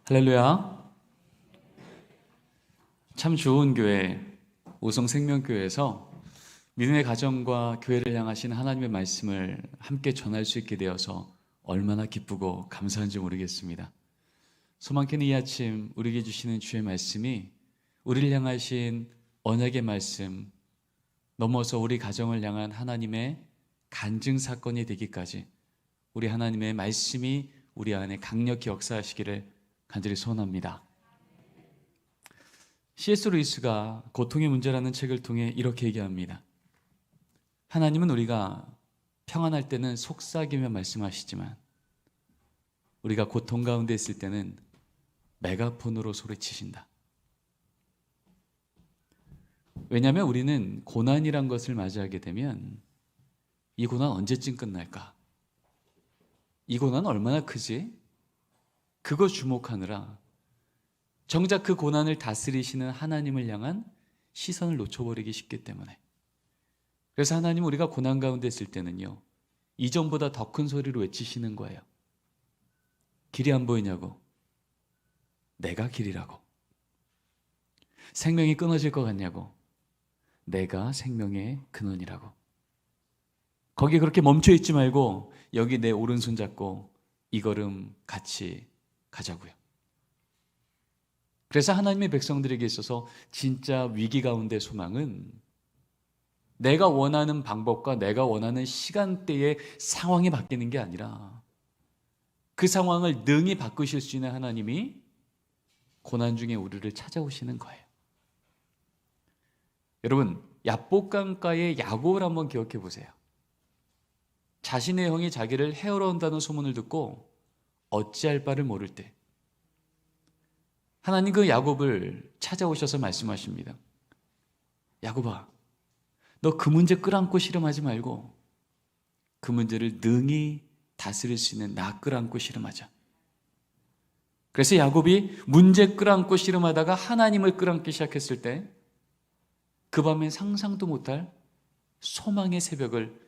할렐루야. 참 좋은 교회, 오성생명교회에서 믿음의 가정과 교회를 향하신 하나님의 말씀을 함께 전할 수 있게 되어서 얼마나 기쁘고 감사한지 모르겠습니다. 소망케는 이 아침 우리에게 주시는 주의 말씀이 우리를 향하신 언약의 말씀, 넘어서 우리 가정을 향한 하나님의 간증 사건이 되기까지 우리 하나님의 말씀이 우리 안에 강력히 역사하시기를 간절히 소원합니다. C.S. 루이스가 고통의 문제라는 책을 통해 이렇게 얘기합니다. 하나님은 우리가 평안할 때는 속삭이며 말씀하시지만 우리가 고통 가운데 있을 때는 메가폰으로 소리치신다. 왜냐하면 우리는 고난이란 것을 맞이하게 되면 이 고난 언제쯤 끝날까? 이 고난 얼마나 크지? 그거 주목하느라 정작 그 고난을 다스리시는 하나님을 향한 시선을 놓쳐버리기 쉽기 때문에, 그래서 하나님 우리가 고난 가운데 있을 때는요, 이전보다 더 큰 소리로 외치시는 거예요. 길이 안 보이냐고? 내가 길이라고. 생명이 끊어질 것 같냐고? 내가 생명의 근원이라고. 거기 그렇게 멈춰 있지 말고 여기 내 오른손 잡고 이 걸음 같이 가자고요. 그래서 하나님의 백성들에게 있어서 진짜 위기 가운데 소망은 내가 원하는 방법과 내가 원하는 시간대의 상황이 바뀌는 게 아니라 그 상황을 능히 바꾸실 수 있는 하나님이 고난 중에 우리를 찾아오시는 거예요. 여러분, 야복강가의 야곱을 한번 기억해 보세요. 자신의 형이 자기를 해하러 온다는 소문을 듣고 어찌할 바를 모를 때 하나님 그 야곱을 찾아오셔서 말씀하십니다. 야곱아, 너 그 문제 끌안고 씨름하지 말고 그 문제를 능히 다스릴 수 있는 나 끌안고 씨름하자. 그래서 야곱이 문제 끌안고 씨름하다가 하나님을 끌안기 시작했을 때 그 밤엔 상상도 못할 소망의 새벽을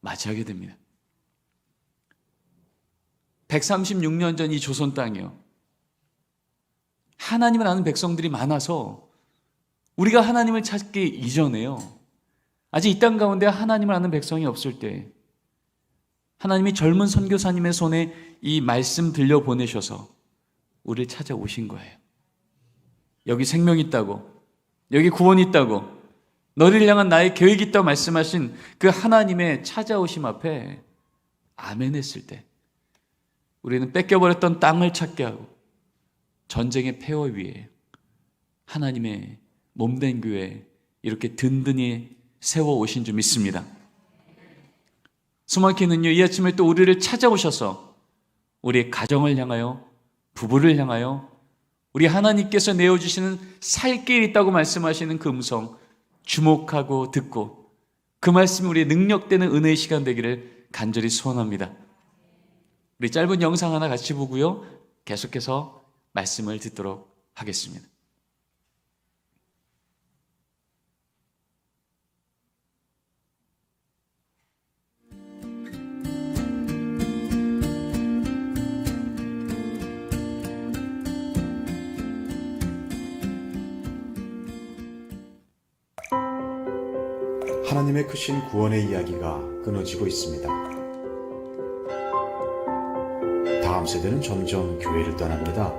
맞이하게 됩니다. 136년 전 이 조선 땅이요, 하나님을 아는 백성들이 많아서 우리가 하나님을 찾기 이전에요, 아직 이 땅 가운데 하나님을 아는 백성이 없을 때 하나님이 젊은 선교사님의 손에 이 말씀 들려보내셔서 우리를 찾아오신 거예요. 여기 생명이 있다고, 여기 구원이 있다고, 너를 향한 나의 계획이 있다고 말씀하신 그 하나님의 찾아오심 앞에 아멘 했을 때 우리는 뺏겨버렸던 땅을 찾게 하고 전쟁의 폐허 위에 하나님의 몸된 교회 이렇게 든든히 세워오신 줄 믿습니다. 수많게는요, 이 아침에 또 우리를 찾아오셔서 우리의 가정을 향하여, 부부를 향하여 우리 하나님께서 내어주시는 살 길이 있다고 말씀하시는 그 음성 주목하고 듣고 그 말씀이 우리의 능력되는 은혜의 시간 되기를 간절히 소원합니다. 우리 짧은 영상 하나 같이 보고요, 계속해서 말씀을 듣도록 하겠습니다. 하나님의 크신 구원의 이야기가 끊어지고 있습니다. 다음 세대는 점점 교회를 떠납니다.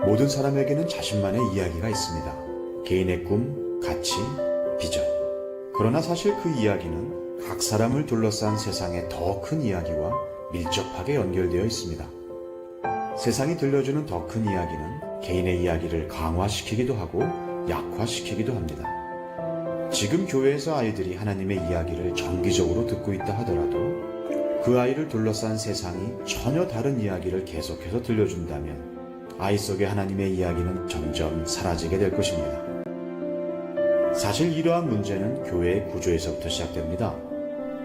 모든 사람에게는 자신만의 이야기가 있습니다. 개인의 꿈, 가치, 비전. 그러나 사실 그 이야기는 각 사람을 둘러싼 세상의 더 큰 이야기와 밀접하게 연결되어 있습니다. 세상이 들려주는 더 큰 이야기는 개인의 이야기를 강화시키기도 하고 약화시키기도 합니다. 지금 교회에서 아이들이 하나님의 이야기를 정기적으로 듣고 있다 하더라도 그 아이를 둘러싼 세상이 전혀 다른 이야기를 계속해서 들려준다면 아이 속의 하나님의 이야기는 점점 사라지게 될 것입니다. 사실 이러한 문제는 교회의 구조에서부터 시작됩니다.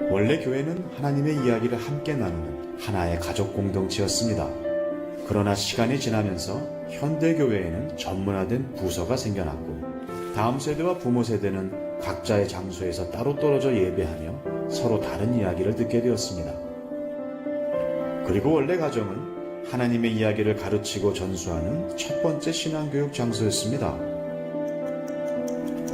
원래 교회는 하나님의 이야기를 함께 나누는 하나의 가족 공동체였습니다. 그러나 시간이 지나면서 현대교회에는 전문화된 부서가 생겨났고 다음 세대와 부모 세대는 각자의 장소에서 따로 떨어져 예배하며 서로 다른 이야기를 듣게 되었습니다. 그리고 원래 가정은 하나님의 이야기를 가르치고 전수하는 첫 번째 신앙교육 장소였습니다.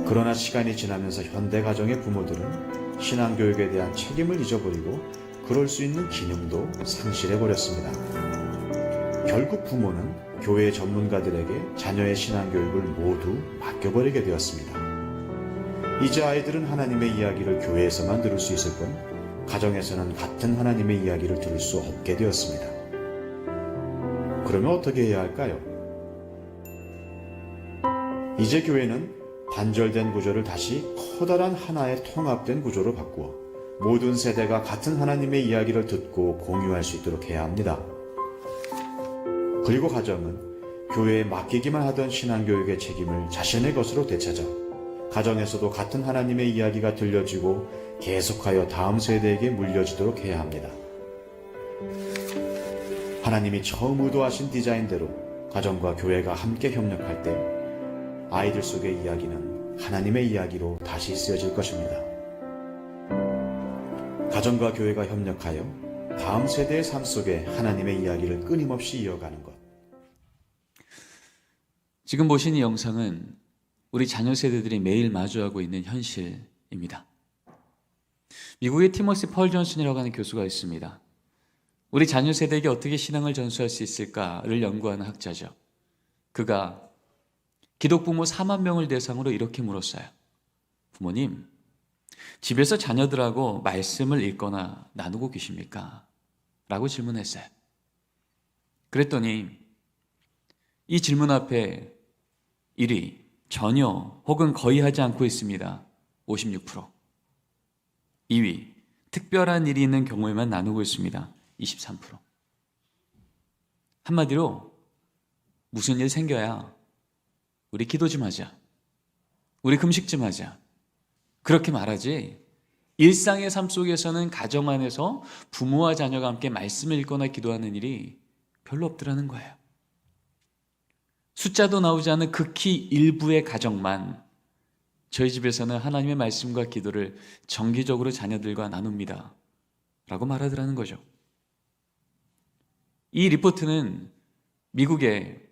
그러나 시간이 지나면서 현대 가정의 부모들은 신앙교육에 대한 책임을 잊어버리고 그럴 수 있는 기능도 상실해버렸습니다. 결국 부모는 교회 전문가들에게 자녀의 신앙교육을 모두 맡겨버리게 되었습니다. 이제 아이들은 하나님의 이야기를 교회에서만 들을 수 있을 뿐 가정에서는 같은 하나님의 이야기를 들을 수 없게 되었습니다. 그러면 어떻게 해야 할까요? 이제 교회는 단절된 구조를 다시 커다란 하나의 통합된 구조로 바꾸어 모든 세대가 같은 하나님의 이야기를 듣고 공유할 수 있도록 해야 합니다. 그리고 가정은 교회에 맡기기만 하던 신앙교육의 책임을 자신의 것으로 되찾아 가정에서도 같은 하나님의 이야기가 들려지고 계속하여 다음 세대에게 물려지도록 해야 합니다. 하나님이 처음 의도하신 디자인대로 가정과 교회가 함께 협력할 때 아이들 속의 이야기는 하나님의 이야기로 다시 쓰여질 것입니다. 가정과 교회가 협력하여 다음 세대의 삶 속에 하나님의 이야기를 끊임없이 이어가는 것. 지금 보신 이 영상은 우리 자녀 세대들이 매일 마주하고 있는 현실입니다. 미국의 티머시 펄 존슨이라고 하는 교수가 있습니다. 우리 자녀 세대에게 어떻게 신앙을 전수할 수 있을까를 연구하는 학자죠. 그가 기독부모 4만 명을 대상으로 이렇게 물었어요. 부모님, 집에서 자녀들하고 말씀을 읽거나 나누고 계십니까? 라고 질문했어요. 그랬더니 이 질문 앞에 1위, 전혀 혹은 거의 하지 않고 있습니다. 56%. 2위, 특별한 일이 있는 경우에만 나누고 있습니다. 23%. 한마디로 무슨 일 생겨야 우리 기도 좀 하자. 우리 금식 좀 하자. 그렇게 말하지 일상의 삶 속에서는 가정 안에서 부모와 자녀가 함께 말씀을 읽거나 기도하는 일이 별로 없더라는 거예요. 숫자도 나오지 않은 극히 일부의 가정만 저희 집에서는 하나님의 말씀과 기도를 정기적으로 자녀들과 나눕니다. 라고 말하더라는 거죠. 이 리포트는 미국의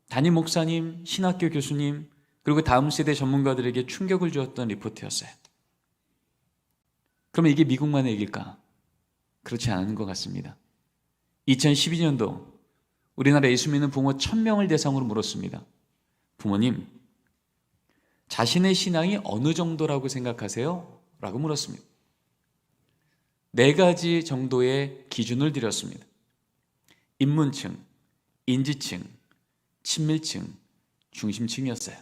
담임 목사님, 신학교 교수님, 그리고 다음 세대 전문가들에게 충격을 주었던 리포트였어요. 그러면 이게 미국만의 얘기일까? 그렇지 않은 것 같습니다. 2012년도 우리나라 예수 믿는 부모 1000명을 대상으로 물었습니다. 부모님, 자신의 신앙이 어느 정도라고 생각하세요? 라고 물었습니다. 4가지 정도의 기준을 드렸습니다. 입문층, 인지층, 친밀층, 중심층이었어요.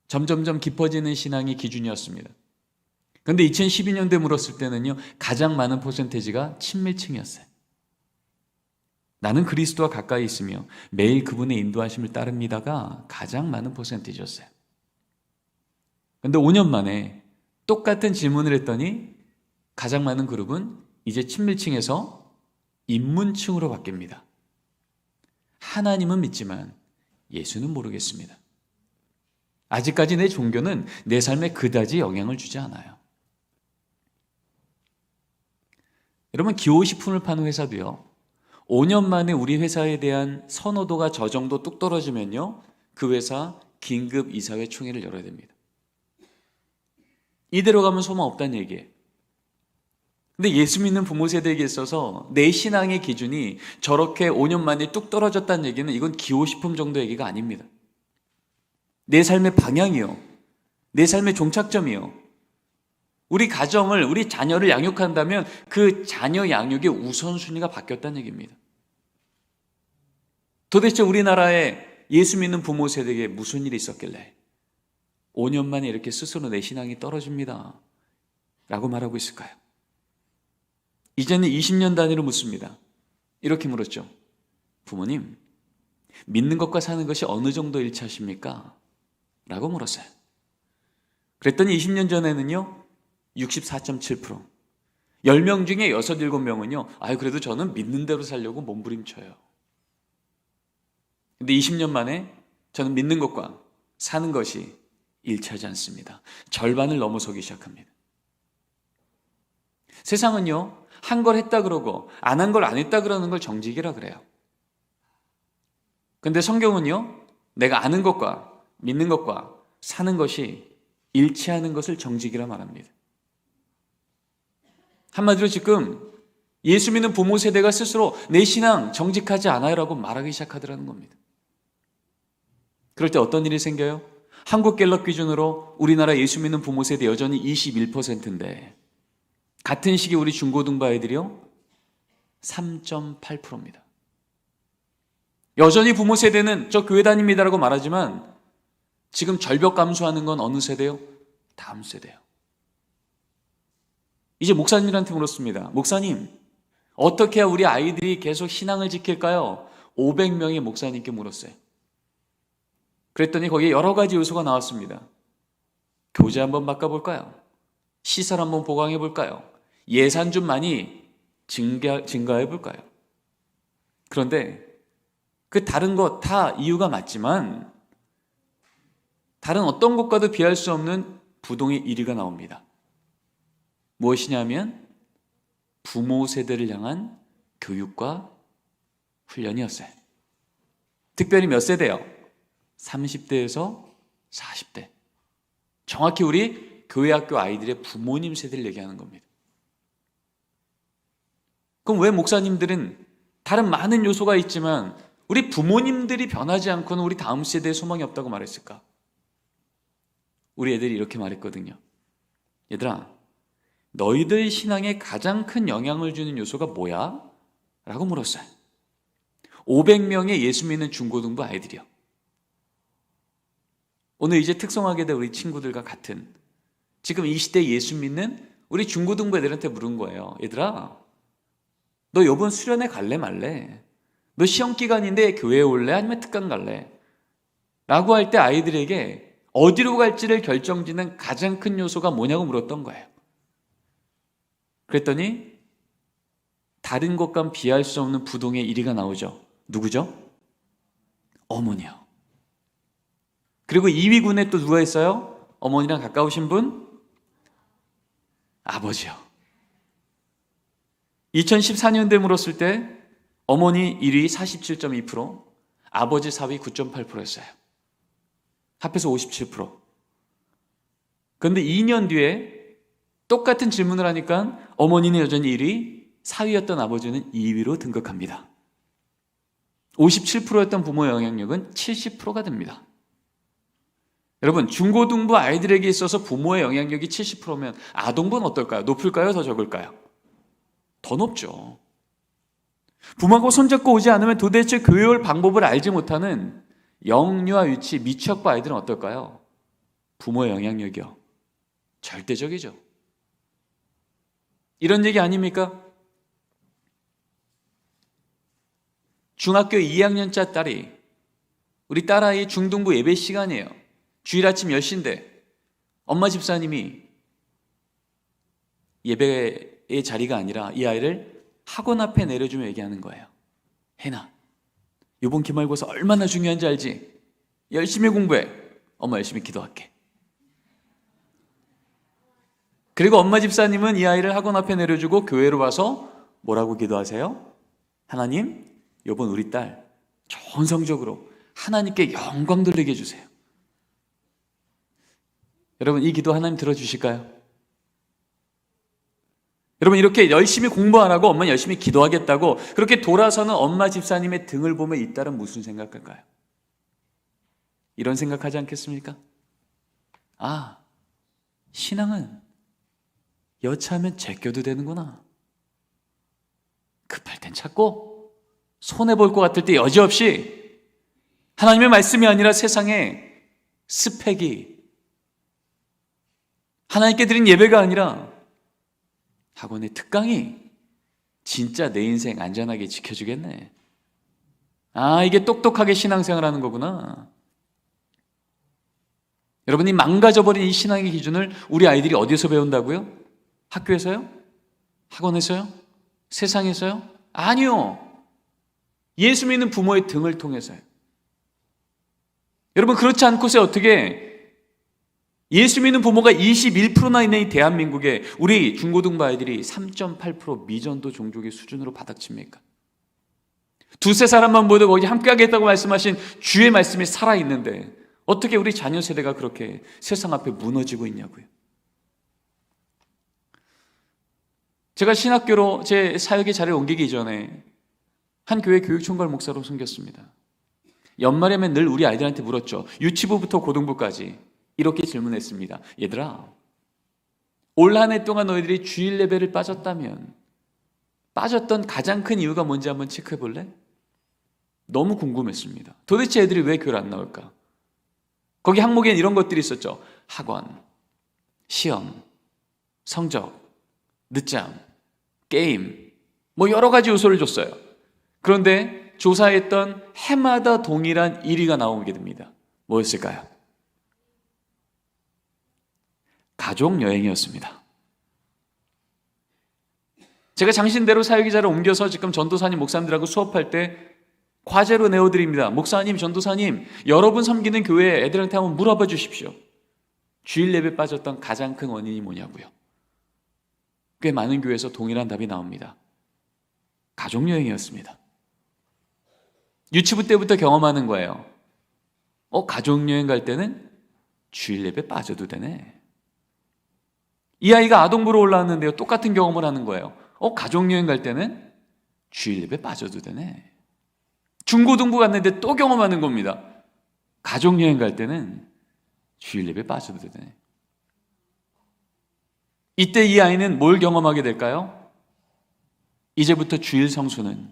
점점점 깊어지는 신앙이 기준이었습니다. 그런데 2012년도에 물었을 때는요, 가장 많은 퍼센테이지가 친밀층이었어요. 나는 그리스도와 가까이 있으며 매일 그분의 인도하심을 따릅니다가 가장 많은 퍼센테이지였어요. 그런데 5년 만에 똑같은 질문을 했더니 가장 많은 그룹은 이제 친밀층에서 입문층으로 바뀝니다. 하나님은 믿지만 예수는 모르겠습니다. 아직까지 내 종교는 내 삶에 그다지 영향을 주지 않아요. 여러분, 기호식품을 파는 회사도요, 5년 만에 우리 회사에 대한 선호도가 저 정도 뚝 떨어지면요, 그 회사 긴급 이사회 총회를 열어야 됩니다. 이대로 가면 소망 없다는 얘기예요. 근데 예수 믿는 부모 세대에게 있어서 내 신앙의 기준이 저렇게 5년 만에 뚝 떨어졌다는 얘기는 이건 기호식품 정도 얘기가 아닙니다. 내 삶의 방향이요, 내 삶의 종착점이요, 우리 가정을, 우리 자녀를 양육한다면 그 자녀 양육의 우선순위가 바뀌었다는 얘기입니다. 도대체 우리나라에 예수 믿는 부모 세대에게 무슨 일이 있었길래 5년 만에 이렇게 스스로 내 신앙이 떨어집니다 라고 말하고 있을까요? 이제는 20년 단위로 묻습니다. 이렇게 물었죠. 부모님, 믿는 것과 사는 것이 어느 정도 일치하십니까? 라고 물었어요. 그랬더니 20년 전에는요, 64.7%. 10명 중에 6, 7명은요, 그래도 저는 믿는 대로 살려고 몸부림쳐요. 근데 20년 만에 저는 믿는 것과 사는 것이 일치하지 않습니다. 절반을 넘어서기 시작합니다. 세상은요, 한 걸 했다 그러고 안 한 걸 안 했다 그러는 걸 정직이라 그래요. 근데 성경은요, 내가 아는 것과 믿는 것과 사는 것이 일치하는 것을 정직이라 말합니다. 한마디로 지금 예수 믿는 부모 세대가 스스로 내 신앙 정직하지 않아요 라고 말하기 시작하더라는 겁니다. 그럴 때 어떤 일이 생겨요? 한국갤럽 기준으로 우리나라 예수 믿는 부모 세대 여전히 21%인데 같은 시기 우리 중고등부 아이들이요 3.8%입니다. 여전히 부모 세대는 저 교회 다닙니다라고 말하지만 지금 절벽 감수하는 건 어느 세대요? 다음 세대요. 이제 목사님들한테 물었습니다. 목사님, 어떻게 해야 우리 아이들이 계속 신앙을 지킬까요? 500명의 목사님께 물었어요. 그랬더니 거기에 여러 가지 요소가 나왔습니다. 교재 한번 바꿔볼까요? 시설 한번 보강해볼까요? 예산 좀 많이 증가해볼까요? 그런데 그 다른 것 다 이유가 맞지만 다른 어떤 것과도 비할 수 없는 부동의 1위가 나옵니다. 무엇이냐면 부모 세대를 향한 교육과 훈련이었어요. 특별히 몇 세대요? 30대에서 40대. 정확히 우리 교회 학교 아이들의 부모님 세대를 얘기하는 겁니다. 그럼 왜 목사님들은 다른 많은 요소가 있지만 우리 부모님들이 변하지 않고는 우리 다음 세대에 소망이 없다고 말했을까? 우리 애들이 이렇게 말했거든요. 얘들아, 너희들 신앙에 가장 큰 영향을 주는 요소가 뭐야? 라고 물었어요. 500명의 예수 믿는 중고등부 아이들이요. 오늘 이제 특성화게 된 우리 친구들과 같은 지금 이 시대에 예수 믿는 우리 중고등부 애들한테 물은 거예요. 얘들아, 너 이번 수련회 갈래 말래? 너 시험 기간인데 교회에 올래? 아니면 특강 갈래? 라고 할 때 아이들에게 어디로 갈지를 결정짓는 가장 큰 요소가 뭐냐고 물었던 거예요. 그랬더니 다른 것과 비할 수 없는 부동의 1위가 나오죠. 누구죠? 어머니요. 그리고 2위군에 또 누가 있어요? 어머니랑 가까우신 분? 아버지요. 2014년도에 물었을 때 어머니 1위 47.2%, 아버지 4위 9.8%였어요. 합해서 57%. 그런데 2년 뒤에 똑같은 질문을 하니까 어머니는 여전히 1위, 4위였던 아버지는 2위로 등극합니다. 57%였던 부모의 영향력은 70%가 됩니다. 여러분, 중고등부 아이들에게 있어서 부모의 영향력이 70%면 아동부는 어떨까요? 높을까요? 더 적을까요? 더 높죠. 부모하고 손잡고 오지 않으면 도대체 교회 올 방법을 알지 못하는 영유아 유치 미취학부 아이들은 어떨까요? 부모의 영향력이요. 절대적이죠. 이런 얘기 아닙니까? 중학교 2학년짜 딸이 우리 딸아이 중등부 예배 시간이에요. 주일 아침 10시인데 엄마 집사님이 예배의 자리가 아니라 이 아이를 학원 앞에 내려주며 얘기하는 거예요. 혜나, 이번 기말고사 얼마나 중요한지 알지? 열심히 공부해. 엄마 열심히 기도할게. 그리고 엄마 집사님은 이 아이를 학원 앞에 내려주고 교회로 와서 뭐라고 기도하세요? 하나님, 이번 우리 딸 좋은 성적으로 하나님께 영광 돌리게 해주세요. 여러분, 이 기도 하나님 들어주실까요? 여러분, 이렇게 열심히 공부하라고 엄마는 열심히 기도하겠다고 그렇게 돌아서는 엄마 집사님의 등을 보며 이 딸은 무슨 생각할까요? 이런 생각하지 않겠습니까? 아, 신앙은 여차하면 제껴도 되는구나. 급할 땐 찾고 손해볼 것 같을 때 여지없이 하나님의 말씀이 아니라 세상의 스펙이, 하나님께 드린 예배가 아니라 학원의 특강이 진짜 내 인생 안전하게 지켜주겠네. 아, 이게 똑똑하게 신앙생활하는 거구나. 여러분이 망가져버린 이 신앙의 기준을 우리 아이들이 어디서 배운다고요? 학교에서요? 학원에서요? 세상에서요? 아니요. 예수 믿는 부모의 등을 통해서요. 여러분, 그렇지 않고서 어떻게 예수 믿는 부모가 21%나 있는 이 대한민국에 우리 중고등부 아이들이 3.8% 미전도 종족의 수준으로 바닥칩니까? 두세 사람만 모두 거기 함께 하겠다고 말씀하신 주의 말씀이 살아있는데 어떻게 우리 자녀 세대가 그렇게 세상 앞에 무너지고 있냐고요. 제가 신학교로 제 사역의 자리를 옮기기 전에 한 교회 교육총괄 목사로 섬겼습니다. 연말이면 늘 우리 아이들한테 물었죠. 유치부부터 고등부까지 이렇게 질문했습니다. 얘들아, 올 한 해 동안 너희들이 주일 예배를 빠졌다면 빠졌던 가장 큰 이유가 뭔지 한번 체크해 볼래? 너무 궁금했습니다. 도대체 애들이 왜 교회를 안 나올까? 거기 항목에는 이런 것들이 있었죠. 학원, 시험, 성적, 늦잠, 게임, 뭐 여러 가지 요소를 줬어요. 그런데 조사했던 해마다 동일한 1위가 나오게 됩니다. 뭐였을까요? 가족여행이었습니다. 제가 장신대로 사역기자를 옮겨서 지금 전도사님 목사님들하고 수업할 때 과제로 내어드립니다. 목사님, 전도사님, 여러분 섬기는 교회 애들한테 한번 물어봐 주십시오. 주일 예배 빠졌던 가장 큰 원인이 뭐냐고요. 꽤 많은 교회에서 동일한 답이 나옵니다. 가족여행이었습니다. 유치부 때부터 경험하는 거예요. 가족여행 갈 때는 주일 예배 빠져도 되네. 이 아이가 아동부로 올라왔는데요. 똑같은 경험을 하는 거예요. 가족여행 갈 때는 주일 예배 빠져도 되네. 중고등부 갔는데 또 경험하는 겁니다. 가족여행 갈 때는 주일 예배 빠져도 되네. 이때 이 아이는 뭘 경험하게 될까요? 이제부터 주일 성수는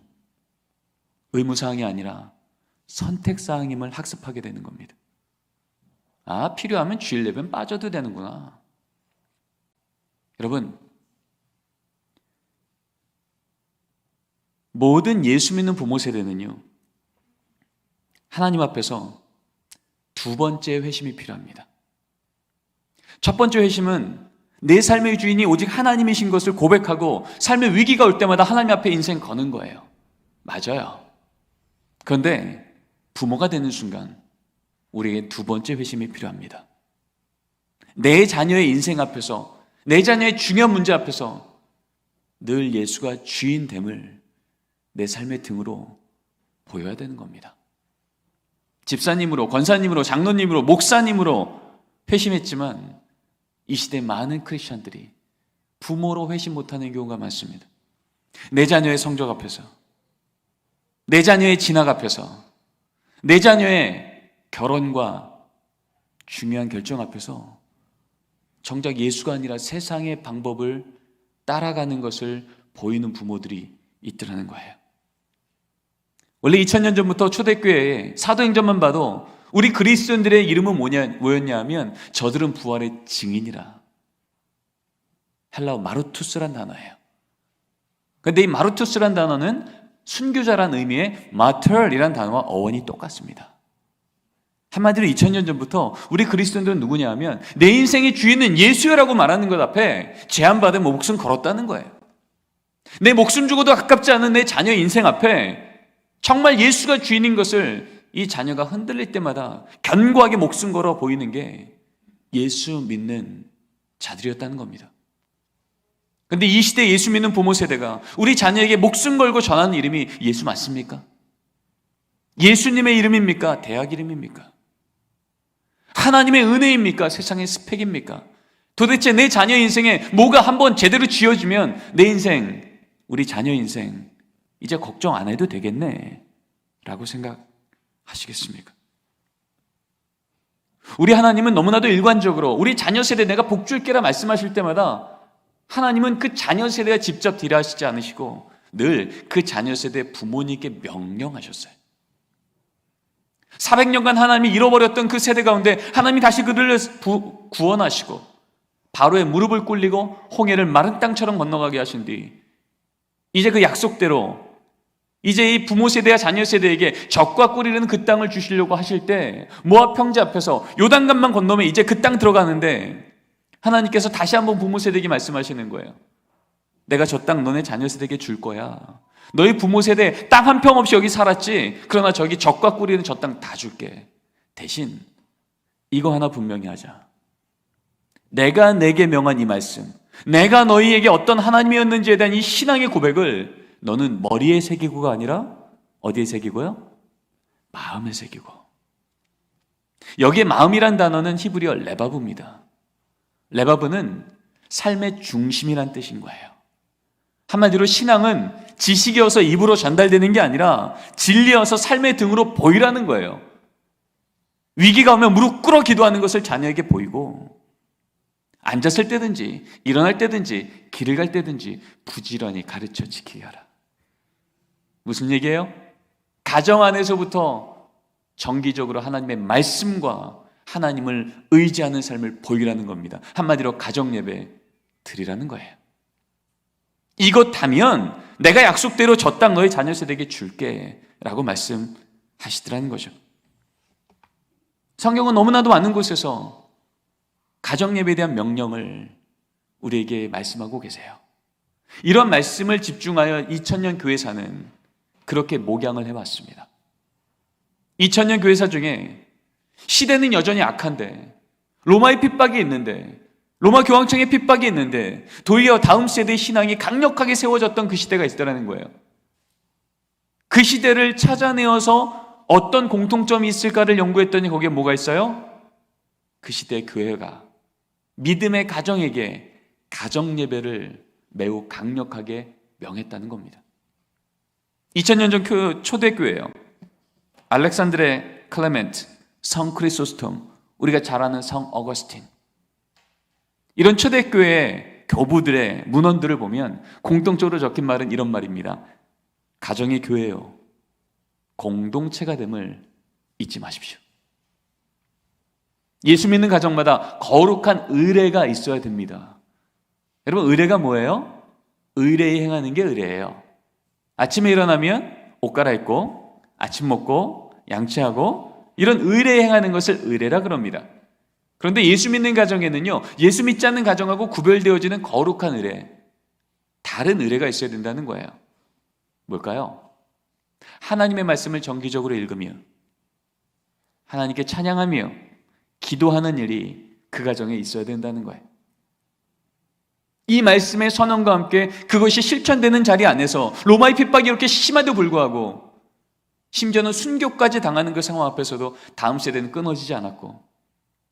의무사항이 아니라 선택사항임을 학습하게 되는 겁니다. 아, 필요하면 주일 예배는 빠져도 되는구나. 여러분, 모든 예수 믿는 부모 세대는요, 하나님 앞에서 두 번째 회심이 필요합니다. 첫 번째 회심은 내 삶의 주인이 오직 하나님이신 것을 고백하고 삶의 위기가 올 때마다 하나님 앞에 인생 거는 거예요. 맞아요. 그런데 부모가 되는 순간 우리에게 두 번째 회심이 필요합니다. 내 자녀의 인생 앞에서, 내 자녀의 중요한 문제 앞에서 늘 예수가 주인됨을 내 삶의 등으로 보여야 되는 겁니다. 집사님으로, 권사님으로, 장로님으로, 목사님으로 회심했지만 이 시대 많은 크리스천들이 부모로 회심 못하는 경우가 많습니다. 내 자녀의 성적 앞에서, 내 자녀의 진학 앞에서, 내 자녀의 결혼과 중요한 결정 앞에서 정작 예수가 아니라 세상의 방법을 따라가는 것을 보이는 부모들이 있더라는 거예요. 원래 2000년 전부터 초대교회에 사도행전만 봐도 우리 그리스도인들의 이름은 뭐였냐 하면 저들은 부활의 증인이라. 헬라어 마르투스란 단어예요. 그런데 이 마르투스란 단어는 순교자란 의미의 마터이란 단어와 어원이 똑같습니다. 한마디로 2000년 전부터 우리 그리스도인들은 누구냐 하면 내 인생의 주인은 예수라고 말하는 것 앞에 제한받은 목숨 걸었다는 거예요. 내 목숨 주고도 아깝지 않은 내 자녀 인생 앞에 정말 예수가 주인인 것을 이 자녀가 흔들릴 때마다 견고하게 목숨 걸어 보이는 게 예수 믿는 자들이었다는 겁니다. 그런데 이 시대 예수 믿는 부모 세대가 우리 자녀에게 목숨 걸고 전하는 이름이 예수 맞습니까? 예수님의 이름입니까? 대학 이름입니까? 하나님의 은혜입니까? 세상의 스펙입니까? 도대체 내 자녀 인생에 뭐가 한번 제대로 지어지면 내 인생, 우리 자녀 인생 이제 걱정 안 해도 되겠네 라고 생각하시겠습니까? 우리 하나님은 너무나도 일관적으로 우리 자녀 세대 내가 복 줄게라 말씀하실 때마다 하나님은 그 자녀 세대가 직접 딜하시지 않으시고 늘 그 자녀 세대 부모님께 명령하셨어요. 400년간 하나님이 잃어버렸던 그 세대 가운데 하나님이 다시 그들을 구원하시고 바로의 무릎을 꿇리고 홍해를 마른 땅처럼 건너가게 하신 뒤 이제 그 약속대로 이제 이 부모 세대와 자녀 세대에게 젖과 꿀 이르는 그 땅을 주시려고 하실 때 모압 평지 앞에서 요단강만 건너면 이제 그 땅 들어가는데 하나님께서 다시 한번 부모 세대에게 말씀하시는 거예요. 내가 저 땅 너네 자녀 세대에게 줄 거야. 너희 부모 세대 땅 한 평 없이 여기 살았지. 그러나 저기 젖과 꿀 이르는 저 땅 다 줄게. 대신 이거 하나 분명히 하자. 내가 내게 명한 이 말씀, 내가 너희에게 어떤 하나님이었는지에 대한 이 신앙의 고백을 너는 머리에 새기고가 아니라 어디에 새기고요? 마음에 새기고. 여기에 마음이란 단어는 히브리어 레바브입니다. 레바브는 삶의 중심이란 뜻인 거예요. 한마디로 신앙은 지식이어서 입으로 전달되는 게 아니라 진리여서 삶의 등으로 보이라는 거예요. 위기가 오면 무릎 꿇어 기도하는 것을 자녀에게 보이고, 앉았을 때든지 일어날 때든지 길을 갈 때든지 부지런히 가르쳐 지키게 하라. 무슨 얘기예요? 가정 안에서부터 정기적으로 하나님의 말씀과 하나님을 의지하는 삶을 보이라는 겁니다. 한마디로 가정 예배 드리라는 거예요. 이것 하면 내가 약속대로 저 땅 너희 자녀 세대에게 줄게 라고 말씀하시더라는 거죠. 성경은 너무나도 많은 곳에서 가정 예배에 대한 명령을 우리에게 말씀하고 계세요. 이런 말씀을 집중하여 2000년 교회사는 그렇게 목양을 해왔습니다. 2000년 교회사 중에 시대는 여전히 악한데, 로마의 핍박이 있는데, 로마 교황청의 핍박이 있는데 도리어 다음 세대의 신앙이 강력하게 세워졌던 그 시대가 있더라는 거예요. 그 시대를 찾아내어서 어떤 공통점이 있을까를 연구했더니 거기에 뭐가 있어요? 그 시대의 교회가 믿음의 가정에게 가정 예배를 매우 강력하게 명했다는 겁니다. 2000년 전 그 초대교회예요. 알렉산드레 클레멘트, 성 크리소스톰, 우리가 잘 아는 성 어거스틴, 이런 초대교회의 교부들의 문헌들을 보면 공통적으로 적힌 말은 이런 말입니다. 가정이 교회요, 공동체가 됨을 잊지 마십시오. 예수 믿는 가정마다 거룩한 의례가 있어야 됩니다. 여러분, 의례가 뭐예요? 의례에 행하는 게 의례예요. 아침에 일어나면 옷 갈아입고 아침 먹고 양치하고 이런 의례에 행하는 것을 의례라 그럽니다. 그런데 예수 믿는 가정에는요, 예수 믿지 않는 가정하고 구별되어지는 거룩한 의례, 다른 의례가 있어야 된다는 거예요. 뭘까요? 하나님의 말씀을 정기적으로 읽으며 하나님께 찬양하며 기도하는 일이 그 가정에 있어야 된다는 거예요. 이 말씀의 선언과 함께 그것이 실천되는 자리 안에서 로마의 핍박이 이렇게 심한데도 불구하고, 심지어는 순교까지 당하는 그 상황 앞에서도 다음 세대는 끊어지지 않았고,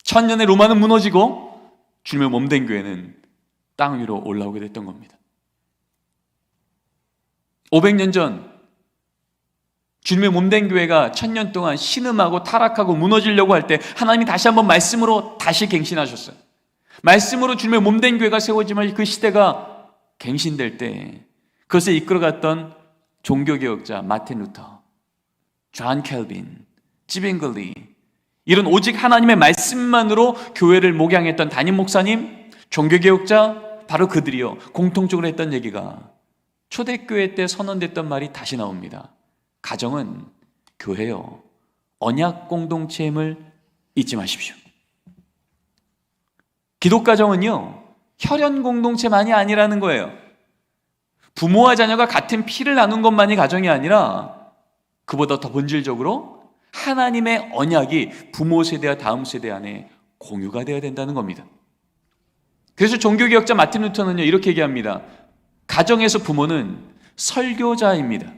천년의 로마는 무너지고 주님의 몸된 교회는 땅 위로 올라오게 됐던 겁니다. 500년 전 주님의 몸된 교회가 1000년 동안 신음하고 타락하고 무너지려고 할 때 하나님이 다시 한번 말씀으로 다시 갱신하셨어요. 말씀으로 주님의 몸된 교회가 세워지면 그 시대가 갱신될 때 그것을 이끌어갔던 종교개혁자 마틴 루터, 존 켈빈, 찌빙글리, 이런 오직 하나님의 말씀만으로 교회를 목양했던 담임 목사님, 종교개혁자, 바로 그들이요, 공통적으로 했던 얘기가 초대교회 때 선언됐던 말이 다시 나옵니다. 가정은 교회요, 언약 공동체임을 잊지 마십시오. 기독가정은요, 혈연 공동체만이 아니라는 거예요. 부모와 자녀가 같은 피를 나눈 것만이 가정이 아니라 그보다 더 본질적으로 하나님의 언약이 부모 세대와 다음 세대 안에 공유가 되어야 된다는 겁니다. 그래서 종교개혁자 마틴 루터는요, 이렇게 얘기합니다. 가정에서 부모는 설교자입니다.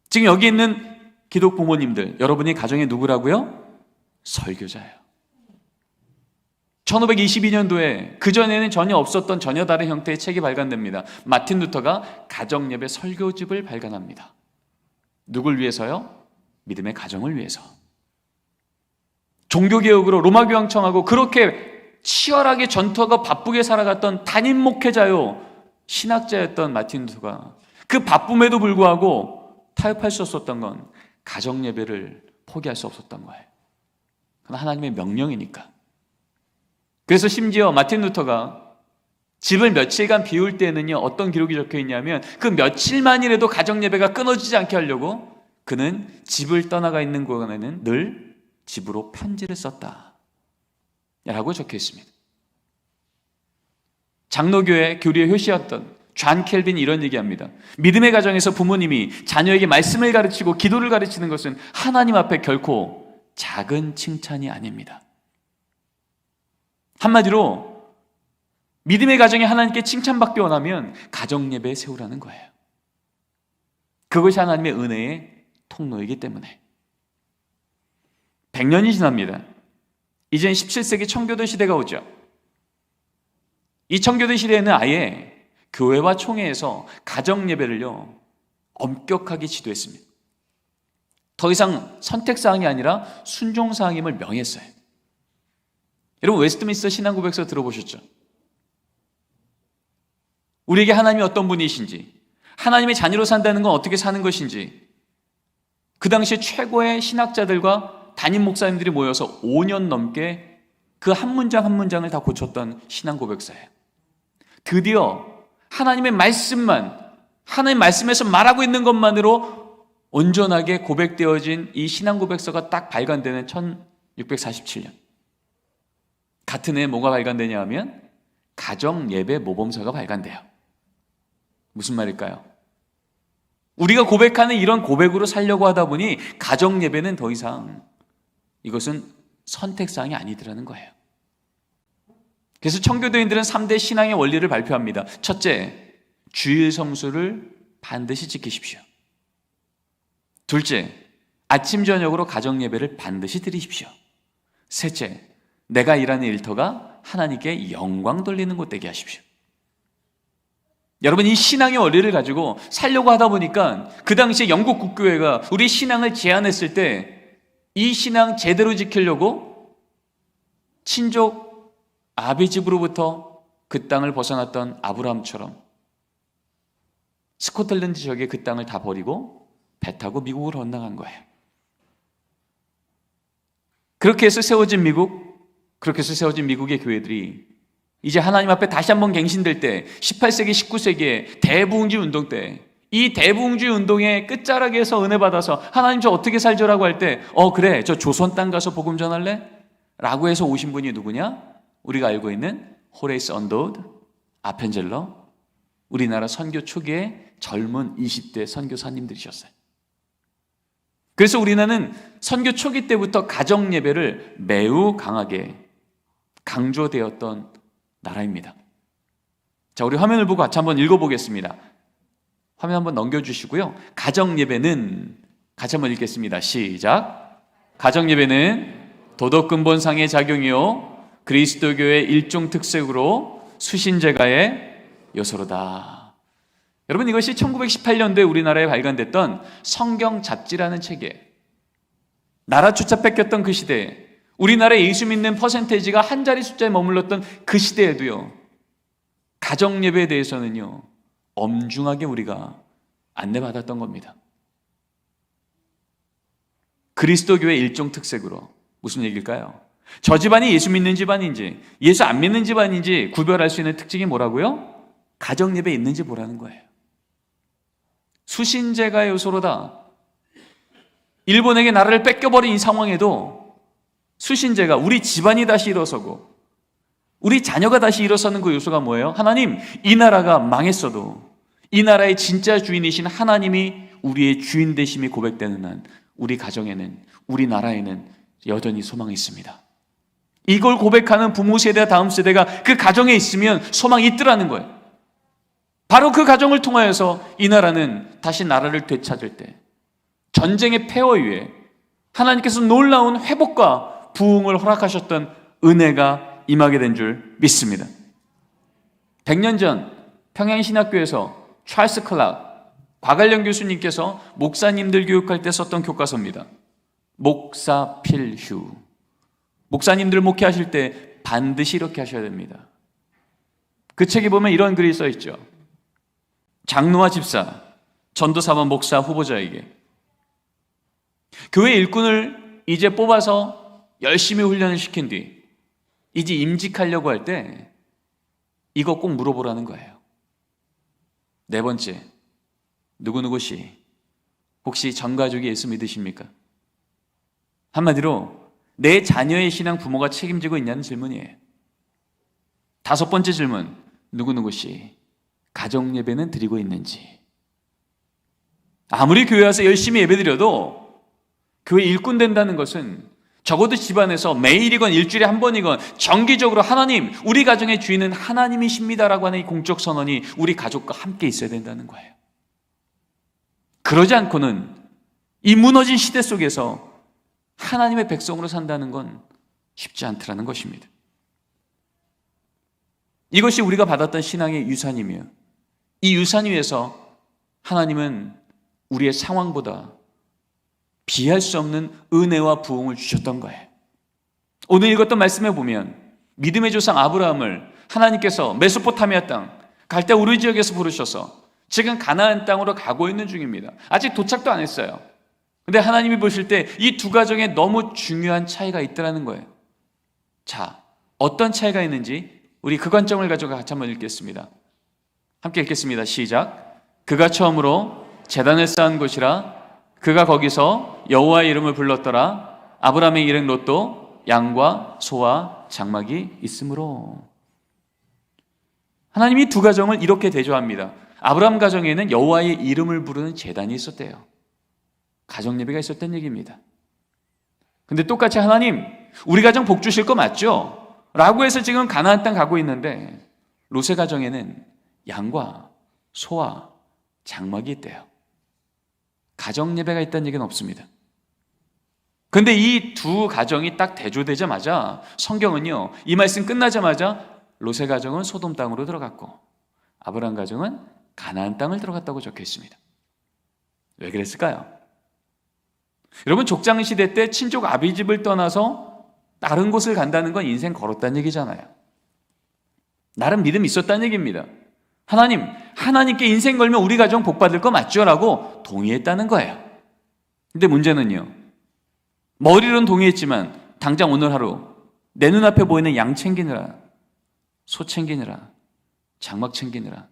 지금 여기 있는 기독 부모님들, 여러분이 가정의 누구라고요? 설교자예요. 1522년도에 그전에는 전혀 없었던 전혀 다른 형태의 책이 발간됩니다. 마틴 루터가 가정예배 설교집을 발간합니다. 누굴 위해서요? 믿음의 가정을 위해서. 종교개혁으로 로마 교황청하고 그렇게 치열하게 전투하고 바쁘게 살아갔던 담임 목회자요, 신학자였던 마틴 루터가 그 바쁨에도 불구하고 타협할 수 없었던 건 가정예배를 포기할 수 없었던 거예요. 그건 하나님의 명령이니까. 그래서 심지어 마틴 루터가 집을 며칠간 비울 때는요, 어떤 기록이 적혀 있냐면 그 며칠만이라도 가정예배가 끊어지지 않게 하려고 그는 집을 떠나가 있는 곳에는 늘 집으로 편지를 썼다 라고 적혀 있습니다. 장로교회 교리의 효시였던 존 켈빈이 이런 얘기합니다. 믿음의 가정에서 부모님이 자녀에게 말씀을 가르치고 기도를 가르치는 것은 하나님 앞에 결코 작은 칭찬이 아닙니다. 한마디로 믿음의 가정이 하나님께 칭찬받기 원하면 가정 예배에 세우라는 거예요. 그것이 하나님의 은혜의 통로이기 때문에. 100년이 지납니다. 이젠 17세기 청교도 시대가 오죠. 이 청교도 시대에는 아예 교회와 총회에서 가정 예배를요 엄격하게 지도했습니다. 더 이상 선택사항이 아니라 순종사항임을 명했어요. 여러분, 웨스트민스터 신앙고백서 들어보셨죠? 우리에게 하나님이 어떤 분이신지, 하나님의 자녀로 산다는 건 어떻게 사는 것인지, 그 당시 최고의 신학자들과 담임 목사님들이 모여서 5년 넘게 그 한 문장 한 문장을 다 고쳤던 신앙고백서예요. 드디어 하나님의 말씀만, 하나님의 말씀에서 말하고 있는 것만으로 온전하게 고백되어진 이 신앙고백서가 딱 발간되는 1647년. 같은 해에 뭐가 발간되냐 하면 가정예배 모범서가 발간돼요. 무슨 말일까요? 우리가 고백하는 이런 고백으로 살려고 하다 보니 가정예배는 더 이상 이것은 선택사항이 아니더라는 거예요. 그래서 청교도인들은 3대 신앙의 원리를 발표합니다. 첫째, 주일 성수를 반드시 지키십시오. 둘째, 아침 저녁으로 가정예배를 반드시 드리십시오. 셋째, 내가 일하는 일터가 하나님께 영광 돌리는 곳 되게 하십시오. 여러분, 이 신앙의 원리를 가지고 살려고 하다 보니까 그 당시에 영국 국교회가 우리 신앙을 제안했을 때 이 신앙 제대로 지키려고 친족 아비 집으로부터 그 땅을 벗어났던 아브라함처럼 스코틀랜드 지역에 그 땅을 다 버리고 배 타고 미국으로 건너간 거예요. 그렇게 해서 세워진 미국의 교회들이 이제 하나님 앞에 다시 한번 갱신될 때 18세기, 19세기에 대부흥주의 운동 때 이 대부흥주의 운동의 끝자락에서 은혜 받아서 하나님 저 어떻게 살죠라고 할 때 그래 저 조선 땅 가서 복음 전할래? 라고 해서 오신 분이 누구냐? 우리가 알고 있는 호레이스 언더우드, 아펜젤러, 우리나라 선교 초기의 젊은 20대 선교사님들이셨어요. 그래서 우리나라는 선교 초기 때부터 가정 예배를 매우 강하게 강조되었던 나라입니다. 자, 우리 화면을 보고 같이 한번 읽어보겠습니다. 화면 한번 넘겨주시고요. 가정 예배는 같이 한번 읽겠습니다. 시작. 가정 예배는 도덕 근본상의 작용이요 그리스도교의 일종 특색으로 수신제가의 요소로다. 여러분, 이것이 1918년도에 우리나라에 발간됐던 성경 잡지라는 책이에요. 나라 주차 뺏겼던 그 시대에 우리나라에 예수 믿는 퍼센테이지가 한 자리 숫자에 머물렀던 그 시대에도요 가정 예배에 대해서는요 엄중하게 우리가 안내받았던 겁니다. 그리스도교의 일종 특색으로. 무슨 얘기일까요? 저 집안이 예수 믿는 집안인지 예수 안 믿는 집안인지 구별할 수 있는 특징이 뭐라고요? 가정 예배에 있는지 보라는 거예요. 수신제가의 요소로다. 일본에게 나라를 뺏겨버린 이 상황에도 수신제가 우리 집안이 다시 일어서고 우리 자녀가 다시 일어서는 그 요소가 뭐예요? 하나님, 이 나라가 망했어도 이 나라의 진짜 주인이신 하나님이 우리의 주인 되심이 고백되는 한 우리 가정에는, 우리 나라에는 여전히 소망이 있습니다. 이걸 고백하는 부모 세대와 다음 세대가 그 가정에 있으면 소망이 있더라는 거예요. 바로 그 가정을 통하여서 이 나라는 다시 나라를 되찾을 때 전쟁의 폐허 이후에 하나님께서 놀라운 회복과 부흥을 허락하셨던 은혜가 임하게 된 줄 믿습니다. 100년 전 평양신학교에서 찰스 클락 과관령 교수님께서 목사님들 교육할 때 썼던 교과서입니다. 목사 필휴. 목사님들 목회하실 때 반드시 이렇게 하셔야 됩니다. 그 책에 보면 이런 글이 써 있죠. 장로와 집사, 전도사와 목사 후보자에게 교회 일꾼을 이제 뽑아서 열심히 훈련을 시킨 뒤 이제 임직하려고 할 때 이거 꼭 물어보라는 거예요. 네 번째, 누구누구씨 혹시 전 가족이 예수 믿으십니까? 한마디로 내 자녀의 신앙 부모가 책임지고 있냐는 질문이에요. 다섯 번째 질문, 누구누구씨 가정 예배는 드리고 있는지. 아무리 교회 와서 열심히 예배드려도 교회 일꾼 된다는 것은 적어도 집안에서 매일이건 일주일에 한 번이건 정기적으로 하나님, 우리 가정의 주인은 하나님이십니다라고 하는 이 공적 선언이 우리 가족과 함께 있어야 된다는 거예요. 그러지 않고는 이 무너진 시대 속에서 하나님의 백성으로 산다는 건 쉽지 않더라는 것입니다. 이것이 우리가 받았던 신앙의 유산이며, 이 유산 위에서 하나님은 우리의 상황보다 비할 수 없는 은혜와 부흥을 주셨던 거예요. 오늘 읽었던 말씀에 보면 믿음의 조상 아브라함을 하나님께서 메소포타미아 땅 갈대 우르 지역에서 부르셔서 지금 가나안 땅으로 가고 있는 중입니다. 아직 도착도 안 했어요. 근데 하나님이 보실 때 이 두 가정에 너무 중요한 차이가 있더라는 거예요. 자, 어떤 차이가 있는지 우리 그 관점을 가지고 같이 한번 읽겠습니다. 함께 읽겠습니다. 시작. 그가 처음으로 제단을 쌓은 곳이라 그가 거기서 여호와의 이름을 불렀더라. 아브라함의 일행 롯도 양과 소와 장막이 있으므로. 하나님이 두 가정을 이렇게 대조합니다. 아브라함 가정에는 여호와의 이름을 부르는 제단이 있었대요. 가정 예배가 있었던 얘기입니다. 근데 똑같이 하나님, 우리 가정 복 주실 거 맞죠? 라고 해서 지금 가나안 땅 가고 있는데 롯의 가정에는 양과 소와 장막이 있대요. 가정 예배가 있다는 얘기는 없습니다. 근데 이 두 가정이 딱 대조되자마자 성경은요, 이 말씀 끝나자마자 롯의 가정은 소돔 땅으로 들어갔고 아브라함 가정은 가나안 땅을 들어갔다고 적혀 있습니다. 왜 그랬을까요? 여러분, 족장시대 때 친족 아비집을 떠나서 다른 곳을 간다는 건 인생 걸었다는 얘기잖아요. 나름 믿음이 있었다는 얘기입니다. 하나님, 하나님께 인생 걸면 우리 가정 복 받을 거 맞죠? 라고 동의했다는 거예요. 근데 문제는요, 머리로는 동의했지만 당장 오늘 하루 내 눈앞에 보이는 양 챙기느라, 소 챙기느라, 장막 챙기느라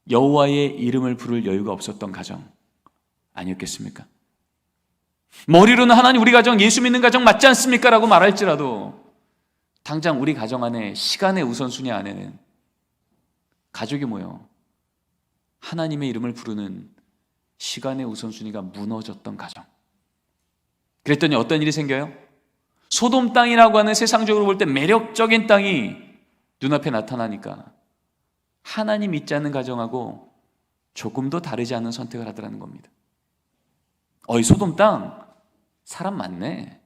여호와의 이름을 부를 여유가 없었던 가정 아니었겠습니까? 머리로는 하나님, 우리 가정 예수 믿는 가정 맞지 않습니까? 라고 말할지라도 당장 우리 가정 안에 시간의 우선순위 안에는 가족이 모여 하나님의 이름을 부르는 시간의 우선순위가 무너졌던 가정. 그랬더니 어떤 일이 생겨요? 소돔 땅이라고 하는 세상적으로 볼 때 매력적인 땅이 눈앞에 나타나니까 하나님 믿지 않는 가정하고 조금도 다르지 않은 선택을 하더라는 겁니다. 이 소돔 땅 사람 많네,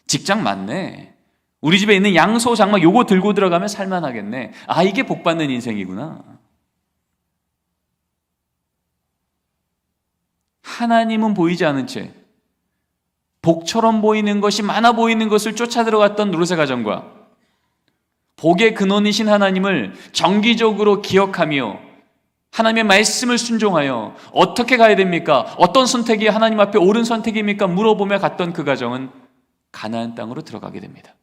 직장 많네, 우리 집에 있는 양소 장막 요거 들고 들어가면 살만하겠네. 아, 이게 복 받는 인생이구나. 하나님은 보이지 않은 채 복처럼 보이는 것이 많아 보이는 것을 쫓아 들어갔던 롯의 가정과 복의 근원이신 하나님을 정기적으로 기억하며 하나님의 말씀을 순종하여 어떻게 가야 됩니까? 어떤 선택이 하나님 앞에 옳은 선택입니까? 물어보며 갔던 그 가정은 가나안 땅으로 들어가게 됩니다.